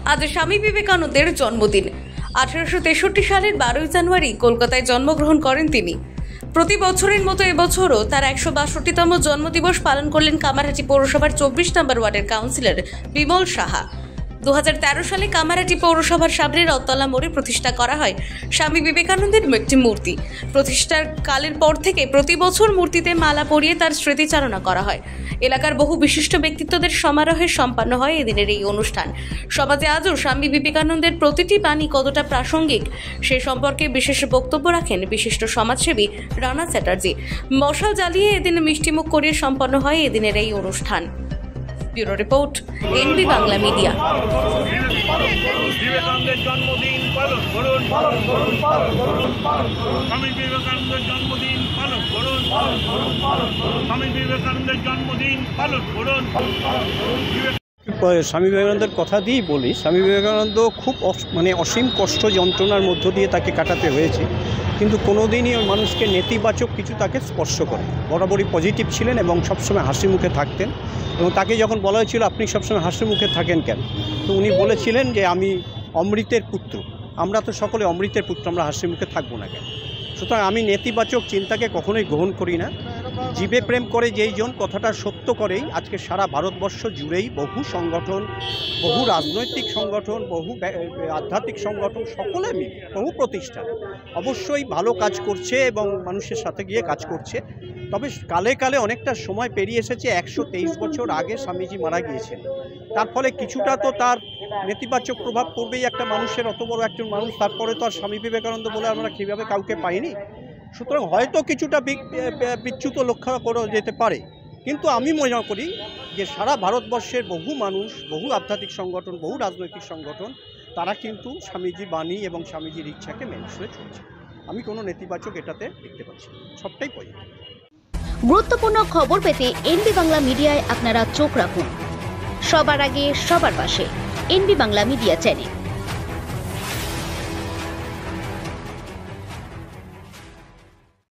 আজ স্বামী বিবেকানন্দের জন্মদিন। 1863 সালের 12 জানুয়ারি কলকাতায় জন্মগ্রহণ করেন তিনি। প্রতি বছরের মতো এবছরও তার 162তম জন্মদিবস পালন করলেন কামারহাটি পৌরসভার 24 নম্বর ওয়ার্ডের কাউন্সিলর বিমল সাহা। 2013 সালে কামারহাটি পৌরসভার সামনে রথতলা মোড়ে প্রতিষ্ঠা করা হয় স্বামী বিবেকানন্দের একটি মূর্তি। প্রতিষ্ঠার কালের পর থেকে প্রতি বছর মূর্তিতে মালা পরিয়ে তার স্মৃতিচারণা করা হয়। এলাকার বহু বিশিষ্ট ব্যক্তিত্বদের সমারোহে সম্পন্ন হয় এদিনের এই অনুষ্ঠান। সমাজে আজও স্বামী বিবেকানন্দের প্রতিটি বাণী কতটা প্রাসঙ্গিক সে সম্পর্কে বিশেষ বক্তব্য রাখেন বিশিষ্ট সমাজসেবী রানা চ্যাটার্জি। মশাল জ্বালিয়ে এদিন মিষ্টিমুখ করিয়ে সম্পন্ন হয় এদিনের এই অনুষ্ঠান। Bureau report, NB Bangla media. বিবেকানন্দের জন্মদিন পালন করুন, স্বামী বিবেকানন্দের জন্মদিন পালন করুন, স্বামী বিবেকানন্দের জন্মদিন পালন করুন। স্বামী বিবেকানন্দের কথা দিয়েই বলি, স্বামী বিবেকানন্দ খুব অসীম কষ্ট যন্ত্রণার মধ্য দিয়ে তাকে কাটাতে হয়েছে, কিন্তু কোনোদিনই ওই মানুষকে নেতিবাচক কিছু তাকে স্পর্শ করে। বরাবরই পজিটিভ ছিলেন এবং সবসময় হাসি মুখে থাকতেন। এবং তাকে যখন বলা হয়েছিল আপনি সবসময় হাসি মুখে থাকেন কেন, তো উনি বলেছিলেন যে আমি অমৃতের পুত্র, আমরা তো সকলে অমৃতের পুত্র, আমরা হাসি মুখে থাকবো না কেন। সুতরাং আমি নেতিবাচক চিন্তাকে কখনোই গ্রহণ করি না। জীবে প্রেম করে যেই জন কথাটা সত্য করেই আজকে সারা ভারতবর্ষ জুড়েই বহু সংগঠন, বহু রাজনৈতিক সংগঠন, বহু আধ্যাত্মিক সংগঠন, সকলে মিলে বহু প্রতিষ্ঠান অবশ্যই ভালো কাজ করছে এবং মানুষের সাথে গিয়ে কাজ করছে। তবে কালে কালে অনেকটা সময় পেরিয়ে এসেছে। 123 বছর আগে স্বামীজি মারা গিয়েছেন, তার ফলে কিছুটা তো তার নেতিবাচক প্রভাব পড়বেই একটা মানুষের। অত বড় একজন মানুষ, তারপরে তো আর স্বামী বিবেকানন্দ বলে আমরা কীভাবে কাউকে পাইনি। সুতরাং হয়তো কিছুটা বিচ্যুত লক্ষ্য করা যেতে পারে, কিন্তু আমি মনে করি যে সারা ভারতবর্ষের বহু মানুষ, বহু আধ্যাত্মিক সংগঠন, বহু রাজনৈতিক সংগঠন, তারা কিন্তু স্বামীজির বাণী এবং স্বামীজির ইচ্ছাকে মেনে চলছে। আমি কোনো নেতিবাচক এটাতে দেখতে পাচ্ছি, সবটাই পজিটিভ। গুরুত্বপূর্ণ খবর পেতে এনবি বাংলা মিডিয়ায় আপনারা চোখ রাখুন। সবার আগে সবার পাশে এনবি বাংলা মিডিয়া চ্যানেল।